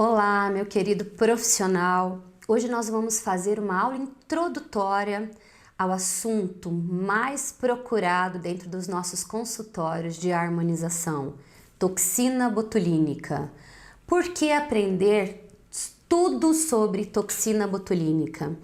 Olá, meu querido profissional. Hoje nós vamos fazer uma aula introdutória ao assunto mais procurado dentro dos nossos consultórios de harmonização, toxina botulínica. Por que aprender tudo sobre toxina botulínica?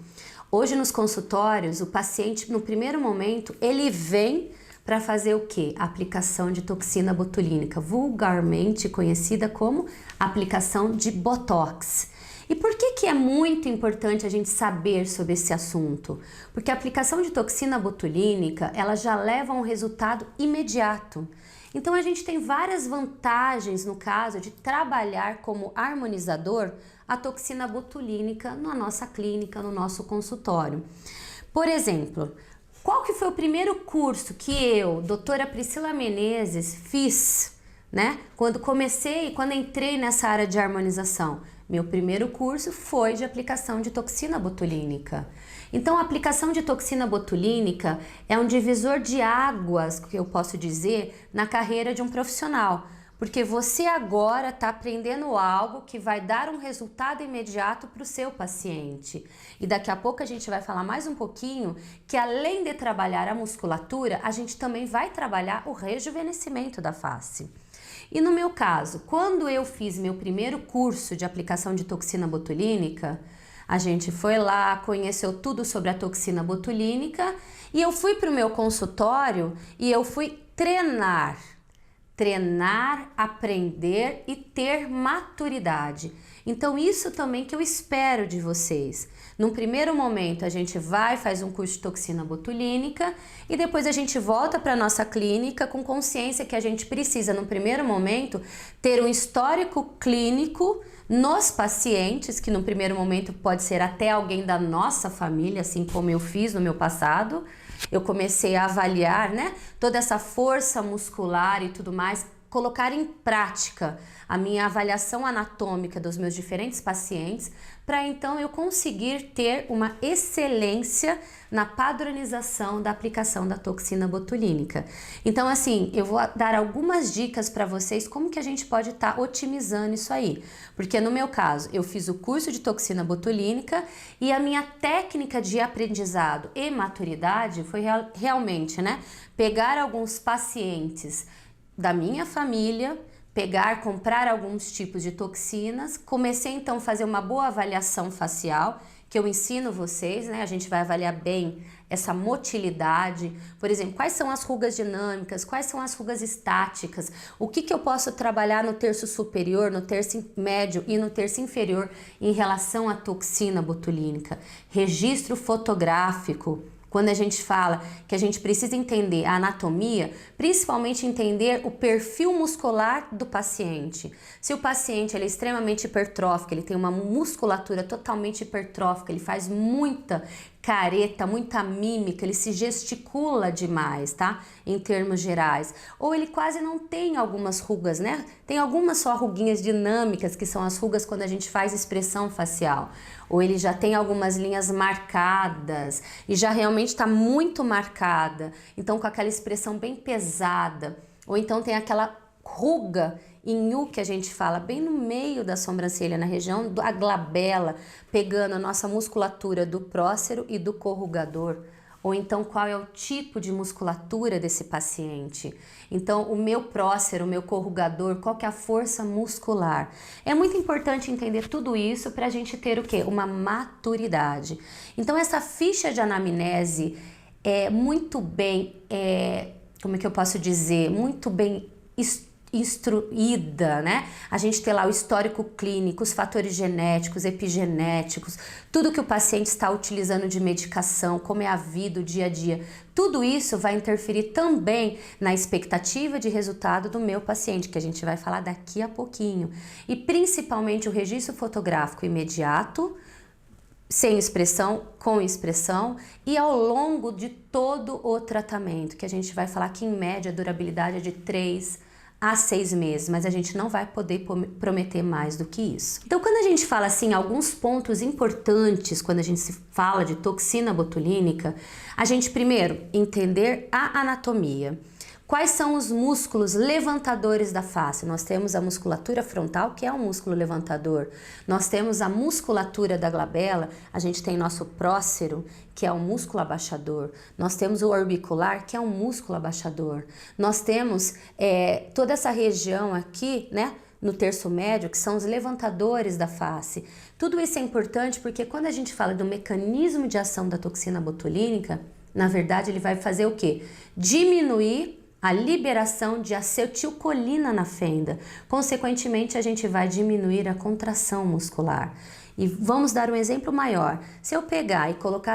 Hoje nos consultórios, o paciente, no primeiro momento, ele vem para fazer o que? Aplicação de toxina botulínica, vulgarmente conhecida como aplicação de Botox. E por que é muito importante a gente saber sobre esse assunto? Porque a aplicação de toxina botulínica, ela já leva a um resultado imediato. Então a gente tem várias vantagens no caso de trabalhar como harmonizador a toxina botulínica na nossa clínica, no nosso consultório. Por exemplo, qual que foi o primeiro curso que eu, doutora Priscila Menezes, fiz, né? Quando entrei nessa área de harmonização? Meu primeiro curso foi de aplicação de toxina botulínica. Então, a aplicação de toxina botulínica é um divisor de águas, que eu posso dizer, na carreira de um profissional. Porque você agora está aprendendo algo que vai dar um resultado imediato para o seu paciente. E daqui a pouco a gente vai falar mais um pouquinho que além de trabalhar a musculatura, a gente também vai trabalhar o rejuvenescimento da face. E no meu caso, quando eu fiz meu primeiro curso de aplicação de toxina botulínica, a gente foi lá, conheceu tudo sobre a toxina botulínica e eu fui para o meu consultório e eu fui treinar, aprender e ter maturidade. Então isso também que eu espero de vocês. Num primeiro momento a gente faz um curso de toxina botulínica e depois a gente volta para nossa clínica com consciência que a gente precisa, no primeiro momento, ter um histórico clínico nos pacientes, que no primeiro momento pode ser até alguém da nossa família, assim como eu fiz no meu passado. Eu comecei a avaliar, né, toda essa força muscular e tudo mais, colocar em prática a minha avaliação anatômica dos meus diferentes pacientes, para então eu conseguir ter uma excelência na padronização da aplicação da toxina botulínica. Então assim, eu vou dar algumas dicas para vocês como que a gente pode estar otimizando isso aí. Porque no meu caso, eu fiz o curso de toxina botulínica e a minha técnica de aprendizado e maturidade foi realmente, né, pegar alguns pacientes da minha família, comprar alguns tipos de toxinas, comecei então a fazer uma boa avaliação facial, que eu ensino vocês, né? A gente vai avaliar bem essa motilidade, por exemplo, quais são as rugas dinâmicas, quais são as rugas estáticas, o que eu posso trabalhar no terço superior, no terço médio e no terço inferior em relação à toxina botulínica, registro fotográfico. Quando a gente fala que a gente precisa entender a anatomia, principalmente entender o perfil muscular do paciente. Se o paciente ele é extremamente hipertrófico, ele tem uma musculatura totalmente hipertrófica, ele faz muita careta, muita mímica, ele se gesticula demais, tá? Em termos gerais. Ou ele quase não tem algumas rugas, né? Tem algumas só ruguinhas dinâmicas, que são as rugas quando a gente faz expressão facial. Ou ele já tem algumas linhas marcadas e já realmente está muito marcada, então com aquela expressão bem pesada. Ou então tem aquela ruga em U que a gente fala bem no meio da sobrancelha, na região da glabela, pegando a nossa musculatura do prócero e do corrugador. Ou então qual é o tipo de musculatura desse paciente. Então o meu prócero, o meu corrugador, qual que é a força muscular. É muito importante entender tudo isso para a gente ter o quê? Uma maturidade. Então essa ficha de anamnese é muito bem, como é que eu posso dizer? Muito bem instruída, né? A gente tem lá o histórico clínico, os fatores genéticos, epigenéticos, tudo que o paciente está utilizando de medicação, como é a vida, o dia a dia. Tudo isso vai interferir também na expectativa de resultado do meu paciente, que a gente vai falar daqui a pouquinho. E principalmente o registro fotográfico imediato, sem expressão, com expressão e ao longo de todo o tratamento, que a gente vai falar que em média a durabilidade é de 3 a 6 meses, mas a gente não vai poder prometer mais do que isso. Então, quando a gente fala assim, alguns pontos importantes quando a gente se fala de toxina botulínica, a gente primeiro entender a anatomia. Quais são os músculos levantadores da face? Nós temos a musculatura frontal, que é um músculo levantador. Nós temos a musculatura da glabela, a gente tem nosso prócero, que é um músculo abaixador. Nós temos o orbicular, que é um músculo abaixador. Nós temos toda essa região aqui, né? No terço médio, que são os levantadores da face. Tudo isso é importante porque quando a gente fala do mecanismo de ação da toxina botulínica, na verdade ele vai fazer o quê? Diminuir a liberação de acetilcolina na fenda. Consequentemente, a gente vai diminuir a contração muscular. E vamos dar um exemplo maior. Se eu pegar e colocar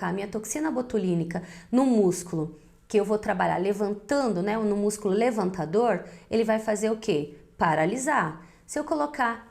a minha toxina botulínica no músculo, que eu vou trabalhar levantando, né, no músculo levantador, ele vai fazer o quê? Paralisar. Se eu colocar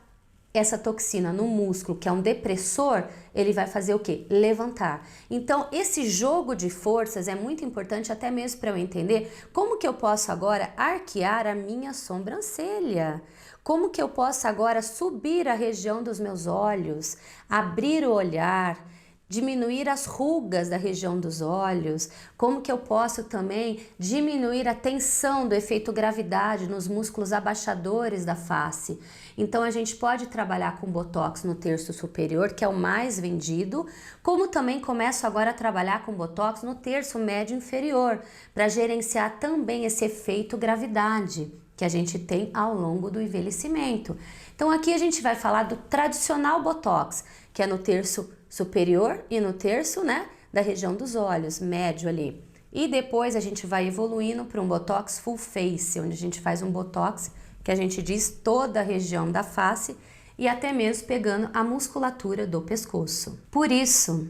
essa toxina no músculo, que é um depressor, ele vai fazer o quê? Levantar. Então, esse jogo de forças é muito importante até mesmo para eu entender como que eu posso agora arquear a minha sobrancelha. Como que eu posso agora subir a região dos meus olhos, abrir o olhar, diminuir as rugas da região dos olhos, como que eu posso também diminuir a tensão do efeito gravidade nos músculos abaixadores da face. Então a gente pode trabalhar com botox no terço superior, que é o mais vendido, como também começo agora a trabalhar com botox no terço médio inferior, para gerenciar também esse efeito gravidade que a gente tem ao longo do envelhecimento. Então aqui a gente vai falar do tradicional botox, que é no terço superior e no terço, né, da região dos olhos, médio ali. E depois a gente vai evoluindo para um botox full face, onde a gente faz um botox que a gente diz toda a região da face e até mesmo pegando a musculatura do pescoço. Por isso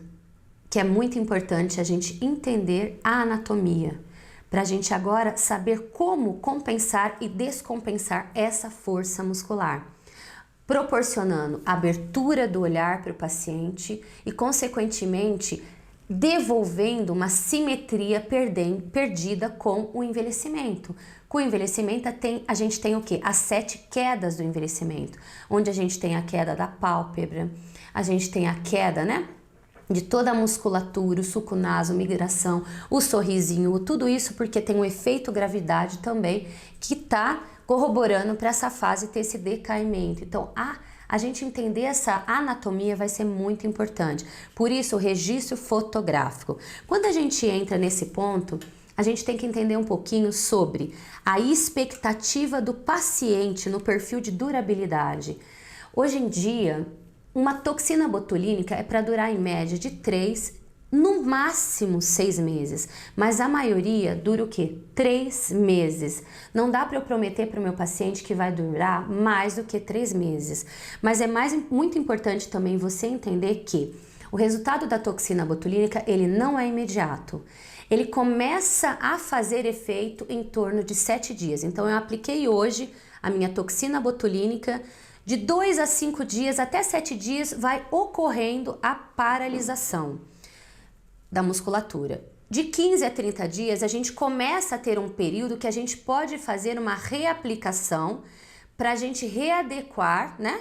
que é muito importante a gente entender a anatomia, para a gente agora saber como compensar e descompensar essa força muscular, proporcionando abertura do olhar para o paciente e, consequentemente, devolvendo uma simetria perdida com o envelhecimento. Com o envelhecimento, a gente tem o quê? As 7 quedas do envelhecimento, onde a gente tem a queda da pálpebra, a gente tem a queda, né, de toda a musculatura, o sulco naso, migração, o sorrisinho, tudo isso porque tem um efeito gravidade também que está corroborando para essa fase ter esse decaimento. Então, a gente entender essa anatomia vai ser muito importante. Por isso, o registro fotográfico. Quando a gente entra nesse ponto, a gente tem que entender um pouquinho sobre a expectativa do paciente no perfil de durabilidade. Hoje em dia, uma toxina botulínica é para durar em média de 3, no máximo 6 meses, mas a maioria dura o quê? 3 meses. Não dá para eu prometer para o meu paciente que vai durar mais do que 3 meses, mas é muito importante também você entender que o resultado da toxina botulínica, ele não é imediato. Ele começa a fazer efeito em torno de 7 dias. Então eu apliquei hoje a minha toxina botulínica, de 2 a 5 dias, até 7 dias, vai ocorrendo a paralisação da musculatura. De 15 a 30 dias, a gente começa a ter um período que a gente pode fazer uma reaplicação para a gente readequar, né,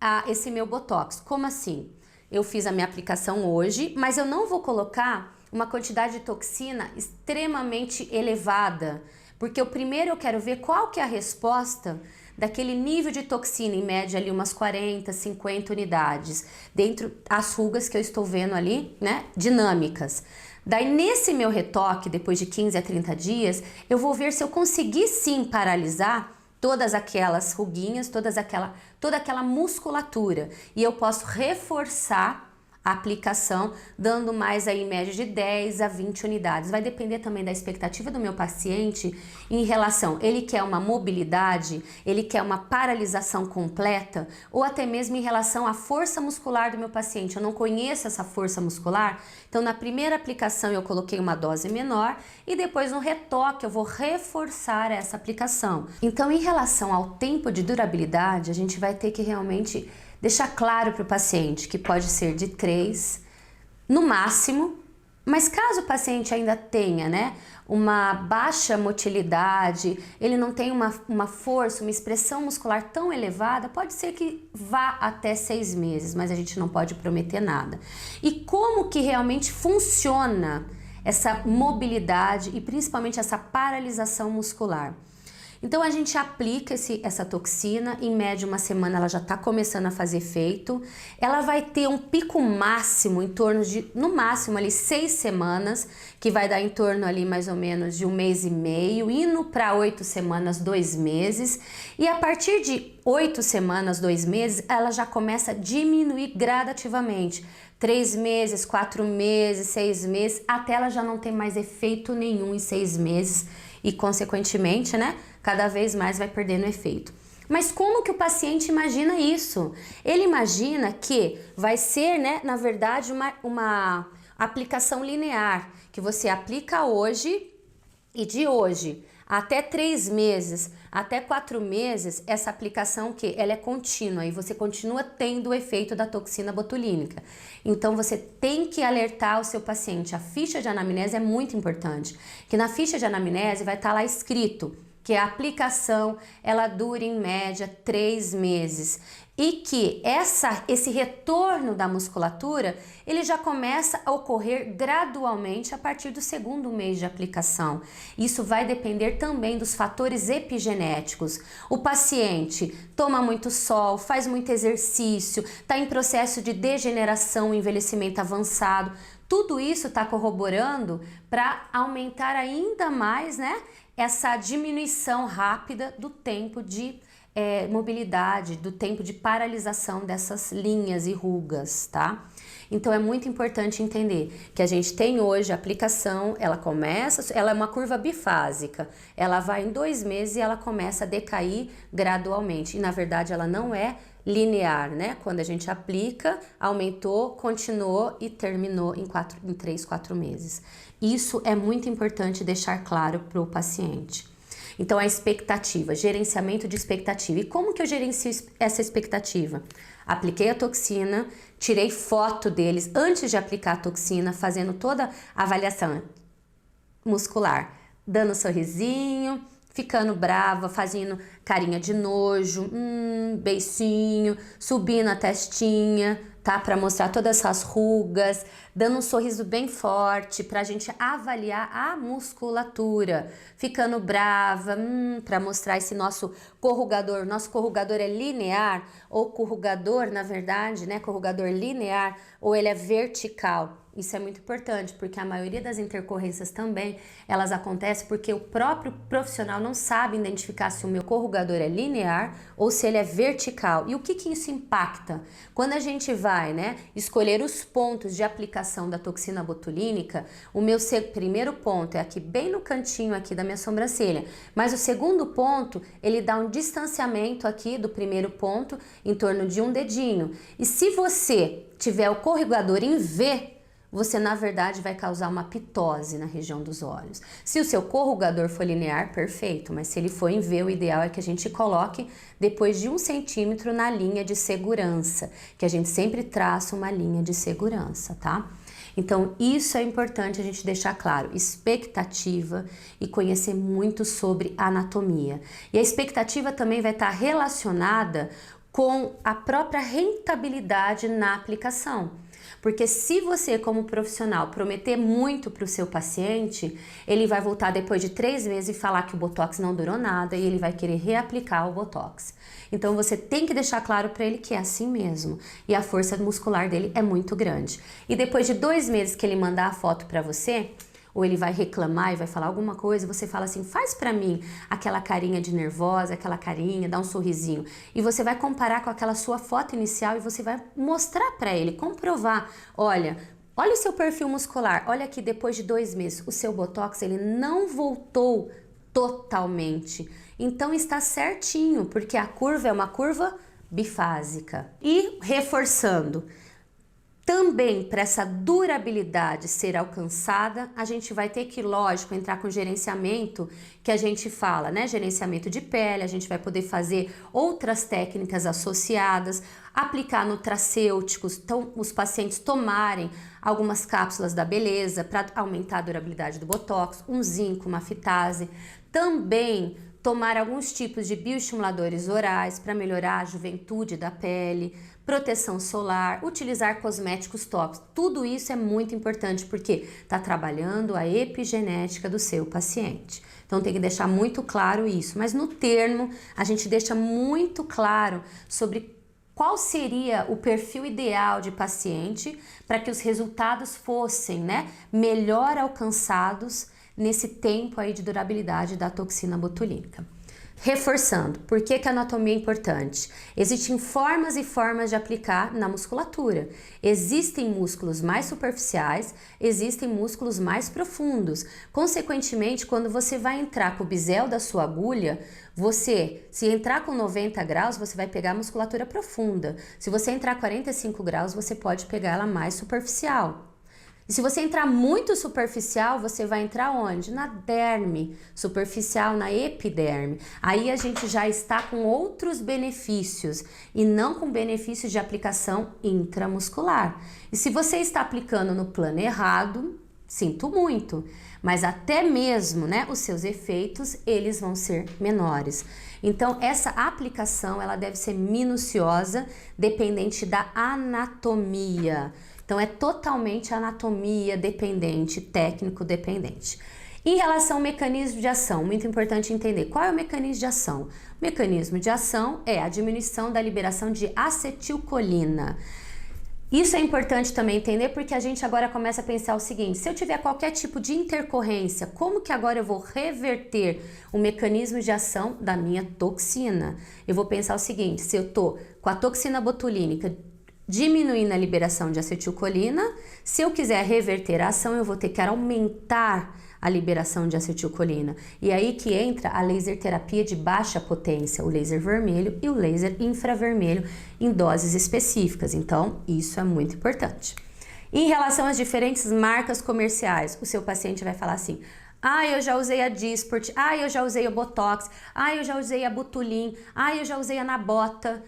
a esse meu botox. Como assim? Eu fiz a minha aplicação hoje, mas eu não vou colocar uma quantidade de toxina extremamente elevada, porque primeiro eu quero ver qual que é a resposta daquele nível de toxina, em média ali umas 40, 50 unidades, dentro as rugas que eu estou vendo ali, né, dinâmicas. Daí nesse meu retoque, depois de 15 a 30 dias, eu vou ver se eu consegui sim paralisar todas aquelas ruguinhas, toda aquela musculatura, e eu posso reforçar a aplicação, dando mais aí em média de 10 a 20 unidades. Vai depender também da expectativa do meu paciente em relação, ele quer uma mobilidade, ele quer uma paralisação completa, ou até mesmo em relação à força muscular do meu paciente. Eu não conheço essa força muscular, então na primeira aplicação eu coloquei uma dose menor e depois no retoque eu vou reforçar essa aplicação. Então, em relação ao tempo de durabilidade, a gente vai ter que realmente deixar claro para o paciente que pode ser de 3, no máximo, mas caso o paciente ainda tenha, né, uma baixa motilidade, ele não tem uma força, uma expressão muscular tão elevada, pode ser que vá até 6 meses, mas a gente não pode prometer nada. E como que realmente funciona essa mobilidade e principalmente essa paralisação muscular. Então a gente aplica essa toxina, em média uma semana ela já está começando a fazer efeito. Ela vai ter um pico máximo em torno de, no máximo ali 6 semanas, que vai dar em torno ali mais ou menos de 1 mês e meio, indo para 8 semanas, 2 meses. E a partir de 8 semanas, 2 meses, ela já começa a diminuir gradativamente. 3 meses, 4 meses, 6 meses, até ela já não ter mais efeito nenhum em 6 meses e consequentemente, né, cada vez mais vai perdendo efeito. Mas como que o paciente imagina isso? Ele imagina que vai ser, né, na verdade, uma aplicação linear, que você aplica hoje e de hoje até 3 meses, até 4 meses, essa aplicação que ela é contínua e você continua tendo o efeito da toxina botulínica. Então você tem que alertar o seu paciente. A ficha de anamnese é muito importante, que na ficha de anamnese vai estar lá escrito que a aplicação ela dura em média 3 meses e que esse retorno da musculatura ele já começa a ocorrer gradualmente a partir do 2º mês de aplicação. Isso vai depender também dos fatores epigenéticos. O paciente toma muito sol, faz muito exercício, está em processo de degeneração, envelhecimento avançado. Tudo isso está corroborando para aumentar ainda mais, né, essa diminuição rápida do tempo de mobilidade, do tempo de paralisação dessas linhas e rugas, tá? Então é muito importante entender que a gente tem hoje a aplicação, ela é uma curva bifásica, ela vai em 2 meses e ela começa a decair gradualmente, e na verdade ela não é linear, né? Quando a gente aplica, aumentou, continuou e terminou em 3, 4 meses. Isso é muito importante deixar claro para o paciente. Então, a expectativa, gerenciamento de expectativa. E como que eu gerencio essa expectativa? Apliquei a toxina, tirei foto deles antes de aplicar a toxina, fazendo toda a avaliação muscular, dando sorrisinho, ficando brava, fazendo carinha de nojo, beicinho, subindo a testinha, tá? Para mostrar todas essas rugas, dando um sorriso bem forte pra gente avaliar a musculatura, ficando brava, para mostrar esse nosso corrugador. Nosso corrugador é linear ou corrugador, na verdade, né? Corrugador linear ou ele é vertical. Isso é muito importante, porque a maioria das intercorrências também, elas acontecem porque o próprio profissional não sabe identificar se o meu corrugador é linear ou se ele é vertical. E o que que isso impacta? Quando a gente vai, né, escolher os pontos de aplicação da toxina botulínica, o meu primeiro ponto é aqui bem no cantinho aqui da minha sobrancelha, mas o segundo ponto, ele dá um distanciamento aqui do primeiro ponto em torno de um dedinho. E se você tiver o corrugador em V, você na verdade vai causar uma pitose na região dos olhos. Se o seu corrugador for linear, perfeito, mas se ele for em V, o ideal é que a gente coloque depois de 1 centímetro na linha de segurança, que a gente sempre traça uma linha de segurança, tá? Então isso é importante a gente deixar claro, expectativa e conhecer muito sobre anatomia. E a expectativa também vai estar relacionada com a própria rentabilidade na aplicação. Porque se você, como profissional, prometer muito para o seu paciente, ele vai voltar depois de 3 meses e falar que o Botox não durou nada e ele vai querer reaplicar o Botox. Então você tem que deixar claro para ele que é assim mesmo e a força muscular dele é muito grande. E depois de 2 meses que ele mandar a foto para você, ou ele vai reclamar e vai falar alguma coisa, você fala assim, faz pra mim aquela carinha de nervosa, aquela carinha, dá um sorrisinho. E você vai comparar com aquela sua foto inicial e você vai mostrar pra ele, comprovar, olha o seu perfil muscular, olha aqui depois de 2 meses, o seu Botox ele não voltou totalmente. Então está certinho, porque a curva é uma curva bifásica. E reforçando, também para essa durabilidade ser alcançada, a gente vai ter que, lógico, entrar com gerenciamento que a gente fala, né? Gerenciamento de pele, a gente vai poder fazer outras técnicas associadas, aplicar nutracêuticos, então os pacientes tomarem algumas cápsulas da beleza para aumentar a durabilidade do Botox, um zinco, uma fitase, também tomar alguns tipos de bioestimuladores orais para melhorar a juventude da pele, proteção solar, utilizar cosméticos tópicos. Tudo isso é muito importante porque está trabalhando a epigenética do seu paciente. Então tem que deixar muito claro isso, mas no termo a gente deixa muito claro sobre qual seria o perfil ideal de paciente para que os resultados fossem, né, melhor alcançados nesse tempo aí de durabilidade da toxina botulínica. Reforçando, por que a anatomia é importante? Existem formas e formas de aplicar na musculatura. Existem músculos mais superficiais, existem músculos mais profundos. Consequentemente, quando você vai entrar com o bisel da sua agulha, se entrar com 90 graus, você vai pegar a musculatura profunda. Se você entrar 45 graus, você pode pegar ela mais superficial. E se você entrar muito superficial, você vai entrar onde? Na derme superficial, na epiderme. Aí a gente já está com outros benefícios e não com benefícios de aplicação intramuscular. E se você está aplicando no plano errado, sinto muito, mas até mesmo, né, os seus efeitos, eles vão ser menores. Então, essa aplicação, ela deve ser minuciosa, dependente da anatomia. Então, é totalmente anatomia dependente, técnico dependente. Em relação ao mecanismo de ação, muito importante entender qual é o mecanismo de ação. O mecanismo de ação é a diminuição da liberação de acetilcolina. Isso é importante também entender porque a gente agora começa a pensar o seguinte: se eu tiver qualquer tipo de intercorrência, como que agora eu vou reverter o mecanismo de ação da minha toxina? Eu vou pensar o seguinte: se eu tô com a toxina botulínica diminuindo a liberação de acetilcolina, se eu quiser reverter a ação, eu vou ter que aumentar a liberação de acetilcolina. E aí que entra a laser terapia de baixa potência, o laser vermelho e o laser infravermelho em doses específicas. Então, isso é muito importante. Em relação às diferentes marcas comerciais, o seu paciente vai falar assim: eu já usei a Dysport, eu já usei o Botox, eu já usei a Butulin, eu já usei a Nabota,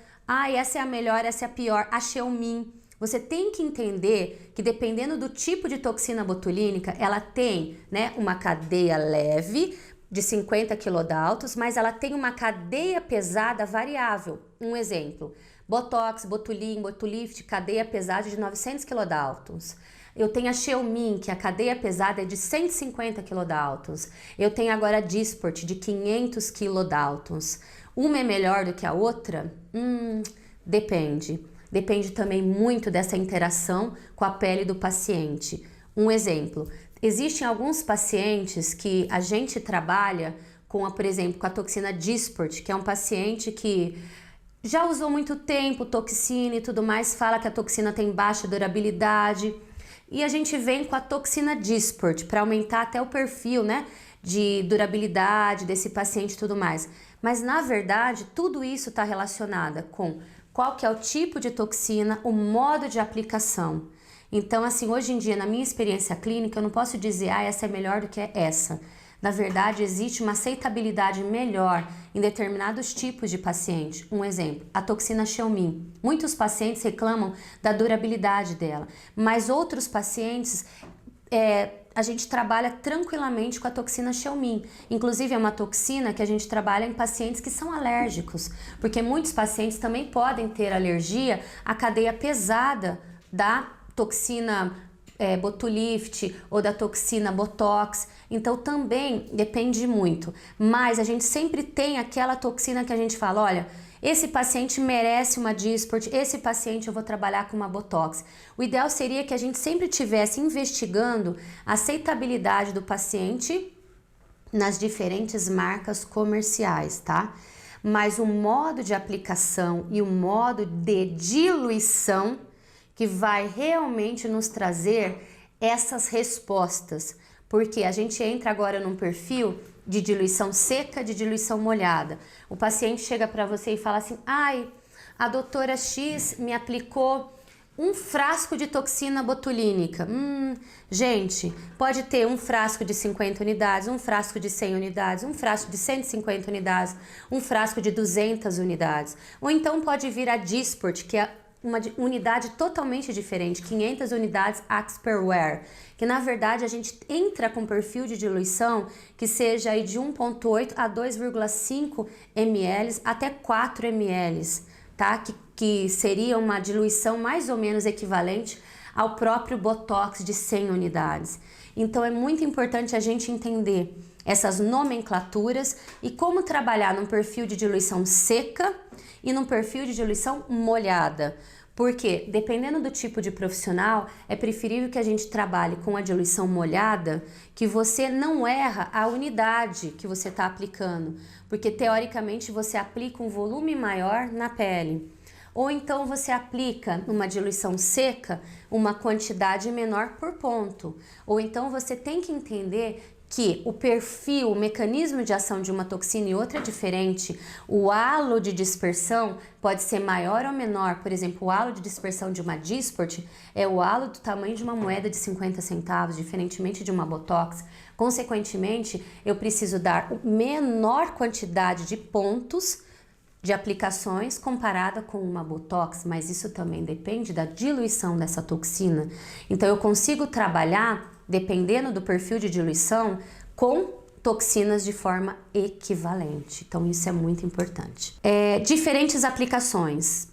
essa é a melhor, essa é a pior, a Xeomin. Você tem que entender que dependendo do tipo de toxina botulínica, ela tem, né, uma cadeia leve de 50 kilodaltons, mas ela tem uma cadeia pesada variável. Um exemplo: Botox, Botulin, Botulift, cadeia pesada de 900 kilodaltons. Eu tenho a Xeomin, que a cadeia pesada é de 150 kilodaltons. Eu tenho agora a Dysport, de 500 kilodaltons. Uma é melhor do que a outra? Depende. Depende também muito dessa interação com a pele do paciente. Um exemplo: existem alguns pacientes que a gente trabalha com, por exemplo, com a toxina Dysport, que é um paciente que já usou muito tempo toxina e tudo mais, fala que a toxina tem baixa durabilidade. E a gente vem com a toxina Dysport para aumentar até o perfil, né, de durabilidade desse paciente e tudo mais. Mas na verdade, tudo isso está relacionado com qual que é o tipo de toxina, o modo de aplicação. Então, assim, hoje em dia, na minha experiência clínica, eu não posso dizer, essa é melhor do que essa. Na verdade, existe uma aceitabilidade melhor em determinados tipos de paciente. Um exemplo, a toxina Xeomin. Muitos pacientes reclamam da durabilidade dela, mas outros pacientes, a gente trabalha tranquilamente com a toxina Xeomin. Inclusive, é uma toxina que a gente trabalha em pacientes que são alérgicos, porque muitos pacientes também podem ter alergia à cadeia pesada da toxina Botulift ou da toxina Botox. Então também depende muito, mas a gente sempre tem aquela toxina que a gente fala: olha, esse paciente merece uma Dysport, esse paciente eu vou trabalhar com uma Botox. O ideal seria que a gente sempre estivesse investigando a aceitabilidade do paciente nas diferentes marcas comerciais, tá? Mas o modo de aplicação e o modo de diluição que vai realmente nos trazer essas respostas, porque a gente entra agora num perfil de diluição seca, de diluição molhada. O paciente chega para você e fala assim: a doutora X me aplicou um frasco de toxina botulínica. Gente, pode ter um frasco de 50 unidades, um frasco de 100 unidades, um frasco de 150 unidades, um frasco de 200 unidades. Ou então pode vir a Dysport, que é uma unidade totalmente diferente, 500 unidades Axperware, que na verdade a gente entra com perfil de diluição que seja aí de 1,8 a 2,5 ml até 4 ml, tá? Que seria uma diluição mais ou menos equivalente ao próprio Botox de 100 unidades. Então é muito importante a gente entender essas nomenclaturas e como trabalhar num perfil de diluição seca e num perfil de diluição molhada. Porque, dependendo do tipo de profissional, é preferível que a gente trabalhe com a diluição molhada, que você não erra a unidade que você está aplicando, porque teoricamente você aplica um volume maior na pele. Ou então você aplica numa diluição seca uma quantidade menor por ponto. Ou então você tem que entender que o perfil, o mecanismo de ação de uma toxina e outra é diferente. O halo de dispersão pode ser maior ou menor. Por exemplo, o halo de dispersão de uma Dysport é o halo do tamanho de uma moeda de 50 centavos, diferentemente de uma Botox. Consequentemente, eu preciso dar menor quantidade de pontos de aplicações comparada com uma Botox, mas isso também depende da diluição dessa toxina. Então eu consigo trabalhar, dependendo do perfil de diluição, com toxinas de forma equivalente. Então isso é muito importante. Diferentes aplicações.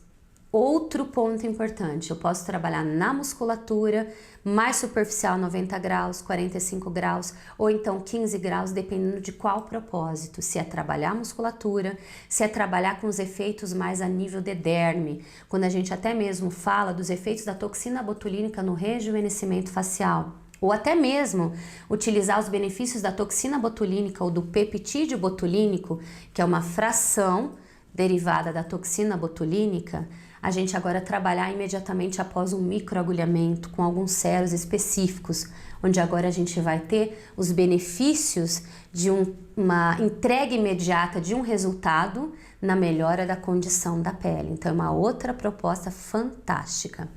Outro ponto importante, eu posso trabalhar na musculatura, mais superficial 90 graus, 45 graus ou então 15 graus, dependendo de qual propósito. Se é trabalhar a musculatura, se é trabalhar com os efeitos mais a nível de derme, quando a gente até mesmo fala dos efeitos da toxina botulínica no rejuvenescimento facial. Ou até mesmo utilizar os benefícios da toxina botulínica ou do peptídeo botulínico, que é uma fração derivada da toxina botulínica, a gente agora trabalhar imediatamente após um microagulhamento com alguns séros específicos, onde agora a gente vai ter os benefícios de uma entrega imediata de um resultado na melhora da condição da pele. Então é uma outra proposta fantástica.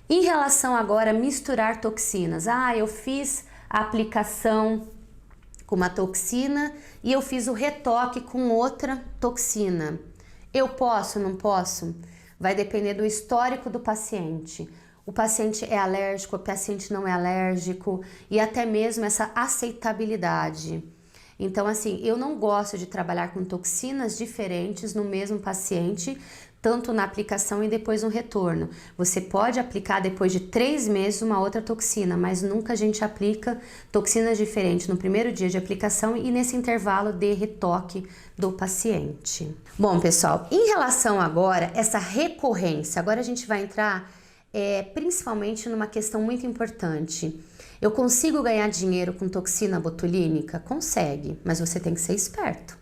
Em relação agora a misturar toxinas, eu fiz a aplicação com uma toxina e eu fiz o retoque com outra toxina. Eu posso, não posso? Vai depender do histórico do paciente. O paciente é alérgico, o paciente não é alérgico e até mesmo essa aceitabilidade. Então, assim, eu não gosto de trabalhar com toxinas diferentes no mesmo paciente, tanto na aplicação e depois no retorno. Você pode aplicar depois de 3 meses uma outra toxina, mas nunca a gente aplica toxinas diferentes no primeiro dia de aplicação e nesse intervalo de retoque do paciente. Bom, pessoal, em relação agora a essa recorrência, agora a gente vai entrar principalmente numa questão muito importante. Eu consigo ganhar dinheiro com toxina botulínica? Consegue, mas você tem que ser esperto.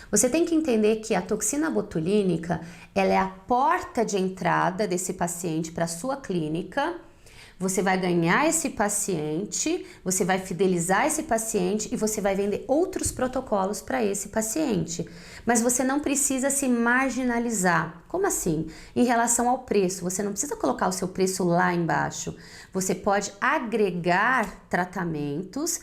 Você tem que entender que a toxina botulínica, ela é a porta de entrada desse paciente para a sua clínica. Você vai ganhar esse paciente, você vai fidelizar esse paciente e você vai vender outros protocolos para esse paciente. Mas você não precisa se marginalizar. Como assim? Em relação ao preço, você não precisa colocar o seu preço lá embaixo. Você pode agregar tratamentos,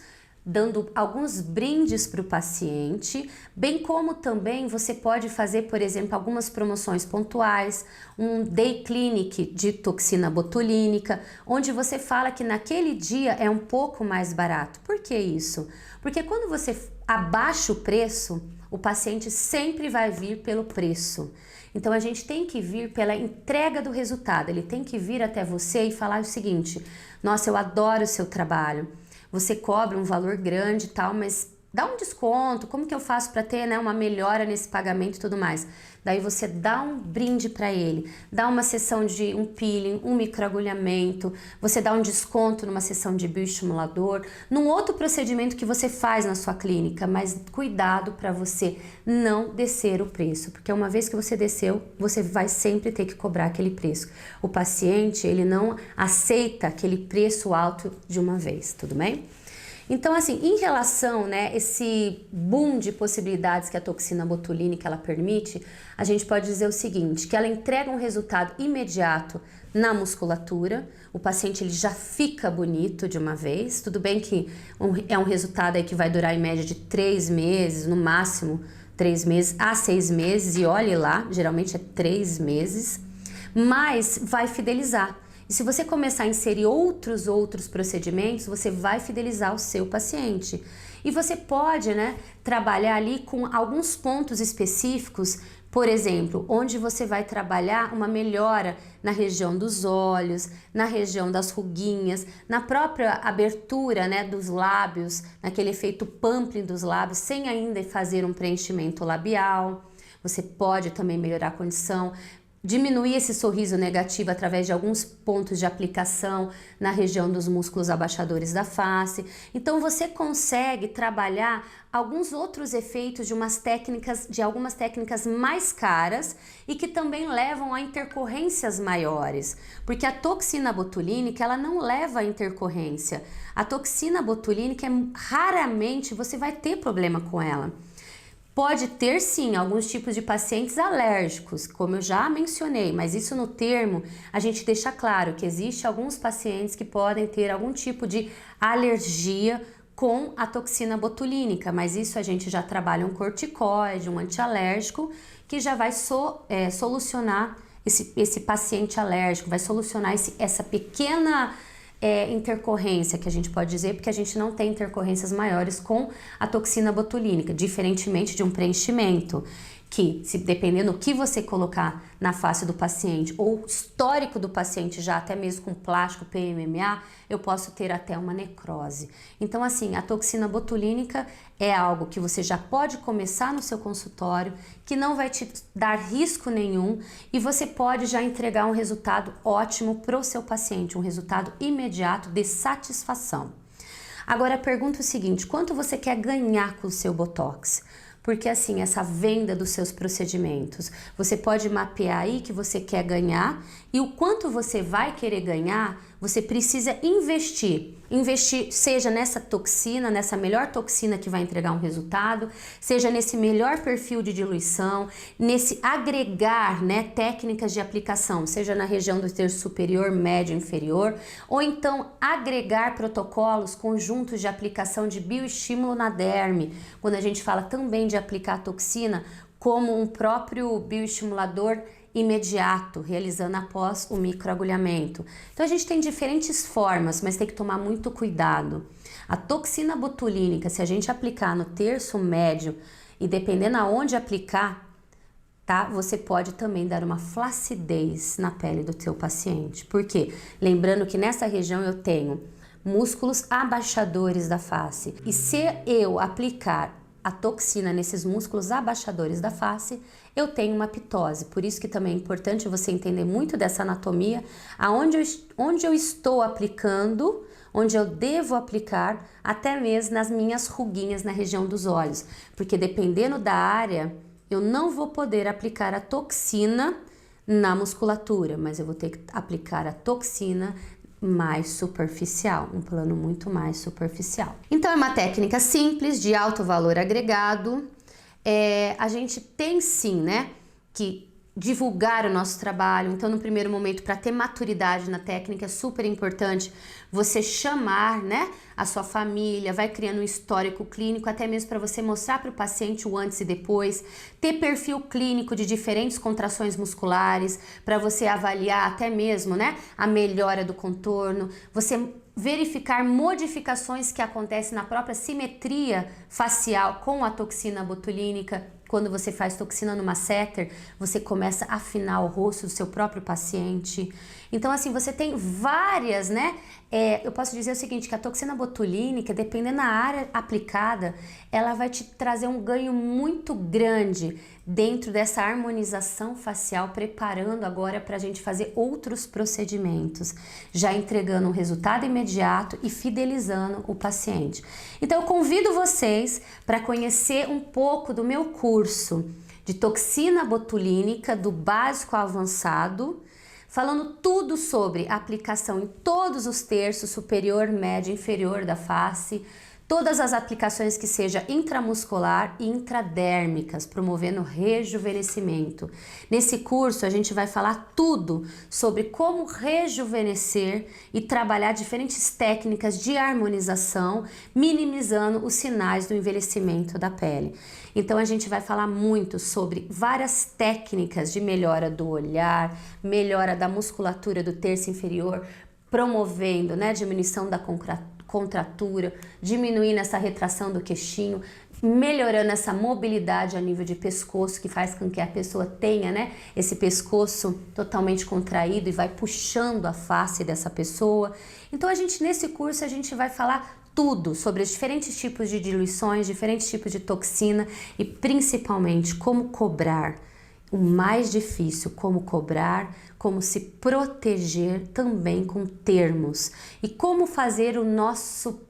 dando alguns brindes para o paciente, bem como também você pode fazer, por exemplo, algumas promoções pontuais, um day clinic de toxina botulínica, onde você fala que naquele dia é um pouco mais barato. Por que isso? Porque quando você abaixa o preço, o paciente sempre vai vir pelo preço. Então a gente tem que vir pela entrega do resultado, ele tem que vir até você e falar o seguinte: nossa, eu adoro o seu trabalho. Você cobra um valor grande e tal, mas dá um desconto, como que eu faço para ter, né, uma melhora nesse pagamento e tudo mais? Daí você dá um brinde para ele, dá uma sessão de um peeling, um microagulhamento, você dá um desconto numa sessão de bioestimulador, num outro procedimento que você faz na sua clínica, mas cuidado para você não descer o preço, porque uma vez que você desceu, você vai sempre ter que cobrar aquele preço. O paciente, ele não aceita aquele preço alto de uma vez, tudo bem? Então, assim, em relação, né, esse boom de possibilidades que a toxina botulínica ela permite, a gente pode dizer o seguinte, que ela entrega um resultado imediato na musculatura, o paciente ele já fica bonito de uma vez, tudo bem que é um resultado aí que vai durar em média de 3 meses, no máximo 3 meses a 6 meses, e olhe lá, geralmente é 3 meses, mas vai fidelizar. E se você começar a inserir outros procedimentos, você vai fidelizar o seu paciente. E você pode, né, trabalhar ali com alguns pontos específicos, por exemplo, onde você vai trabalhar uma melhora na região dos olhos, na região das ruguinhas, na própria abertura, né, dos lábios, naquele efeito pumping dos lábios, sem ainda fazer um preenchimento labial. Você pode também melhorar a condição, diminuir esse sorriso negativo através de alguns pontos de aplicação na região dos músculos abaixadores da face. Então você consegue trabalhar alguns outros efeitos de algumas técnicas mais caras e que também levam a intercorrências maiores, porque a toxina botulínica ela não leva a intercorrência. A toxina botulínica raramente você vai ter problema com ela. Pode ter sim alguns tipos de pacientes alérgicos, como eu já mencionei, mas isso no termo a gente deixa claro que existe alguns pacientes que podem ter algum tipo de alergia com a toxina botulínica, mas isso a gente já trabalha um corticoide, um antialérgico, que já vai solucionar esse paciente alérgico, vai solucionar essa pequena intercorrência que a gente pode dizer, porque a gente não tem intercorrências maiores com a toxina botulínica, diferentemente de um preenchimento, que se dependendo do que você colocar na face do paciente ou histórico do paciente já até mesmo com plástico PMMA, eu posso ter até uma necrose. Então assim, a toxina botulínica é algo que você já pode começar no seu consultório, que não vai te dar risco nenhum e você pode já entregar um resultado ótimo para o seu paciente, um resultado imediato de satisfação. Agora pergunta o seguinte, quanto você quer ganhar com o seu Botox? Porque assim, essa venda dos seus procedimentos, você pode mapear aí que você quer ganhar e o quanto você vai querer ganhar, você precisa investir. Investir seja nessa toxina, nessa melhor toxina que vai entregar um resultado, seja nesse melhor perfil de diluição, nesse agregar, né, técnicas de aplicação, seja na região do terço superior, médio, inferior, ou então agregar protocolos, conjuntos de aplicação de bioestímulo na derme, quando a gente fala também de aplicar a toxina como um próprio bioestimulador imediato, realizando após o microagulhamento. Então a gente tem diferentes formas, mas tem que tomar muito cuidado. A toxina botulínica, se a gente aplicar no terço médio e dependendo aonde aplicar, tá? Você pode também dar uma flacidez na pele do teu paciente. Por quê? Lembrando que nessa região eu tenho músculos abaixadores da face. E se eu aplicar a toxina nesses músculos abaixadores da face, eu tenho uma pitose. Por isso que também é importante você entender muito dessa anatomia, onde eu estou aplicando, onde eu devo aplicar, até mesmo nas minhas ruguinhas na região dos olhos. Porque dependendo da área, eu não vou poder aplicar a toxina na musculatura, mas eu vou ter que aplicar a toxina mais superficial, um plano muito mais superficial. Então é uma técnica simples, de alto valor agregado. A gente tem sim, né, que divulgar o nosso trabalho. Então no primeiro momento, para ter maturidade na técnica, é super importante você chamar, né, a sua família, vai criando um histórico clínico, até mesmo para você mostrar para o paciente o antes e depois, ter perfil clínico de diferentes contrações musculares, para você avaliar até mesmo, né, a melhora do contorno, você verificar modificações que acontecem na própria simetria facial com a toxina botulínica. Quando você faz toxina no masseter, você começa a afinar o rosto do seu próprio paciente. Então, assim, você tem várias, né? Eu posso dizer o seguinte, que a toxina botulínica, dependendo da área aplicada, ela vai te trazer um ganho muito grande dentro dessa harmonização facial, preparando agora para a gente fazer outros procedimentos, já entregando um resultado imediato e fidelizando o paciente. Então, eu convido vocês para conhecer um pouco do meu curso de toxina botulínica, do básico ao avançado, falando tudo sobre aplicação em todos os terços, superior, médio, inferior da face, Todas as aplicações que sejam intramuscular e intradérmicas, promovendo rejuvenescimento. Nesse curso a gente vai falar tudo sobre como rejuvenescer e trabalhar diferentes técnicas de harmonização, minimizando os sinais do envelhecimento da pele. Então a gente vai falar muito sobre várias técnicas de melhora do olhar, melhora da musculatura do terço inferior, promovendo, né, diminuição da contratura, diminuindo essa retração do queixinho, melhorando essa mobilidade a nível de pescoço, que faz com que a pessoa tenha, né, esse pescoço totalmente contraído e vai puxando a face dessa pessoa. Então nesse curso a gente vai falar tudo sobre os diferentes tipos de diluições, diferentes tipos de toxina e principalmente como cobrar. O mais difícil, como cobrar, como se proteger também com termos e como fazer o nosso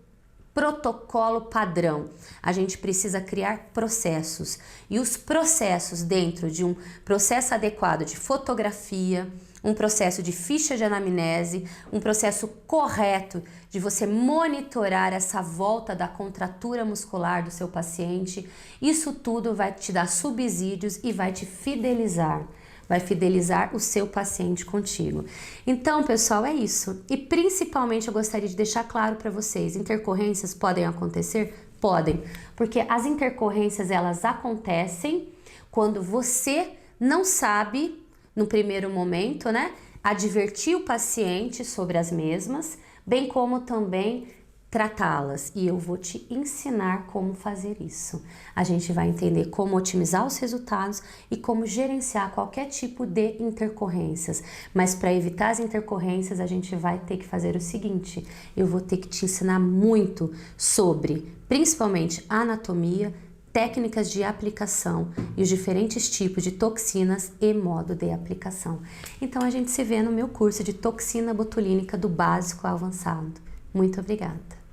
protocolo padrão. A gente precisa criar processos e os processos dentro de um processo adequado de fotografia, um processo de ficha de anamnese, um processo correto de você monitorar essa volta da contratura muscular do seu paciente. Isso tudo vai te dar subsídios e vai te fidelizar. Vai fidelizar o seu paciente contigo. Então, pessoal, é isso. E principalmente eu gostaria de deixar claro para vocês, intercorrências podem acontecer? Podem, porque as intercorrências elas acontecem quando você não sabe, no primeiro momento, né, advertir o paciente sobre as mesmas, bem como também tratá-las, e eu vou te ensinar como fazer isso. A gente vai entender como otimizar os resultados e como gerenciar qualquer tipo de intercorrências. Mas para evitar as intercorrências, a gente vai ter que fazer o seguinte: eu vou ter que te ensinar muito sobre, principalmente, anatomia, técnicas de aplicação e os diferentes tipos de toxinas e modo de aplicação. Então a gente se vê no meu curso de toxina botulínica do básico ao avançado. Muito obrigada!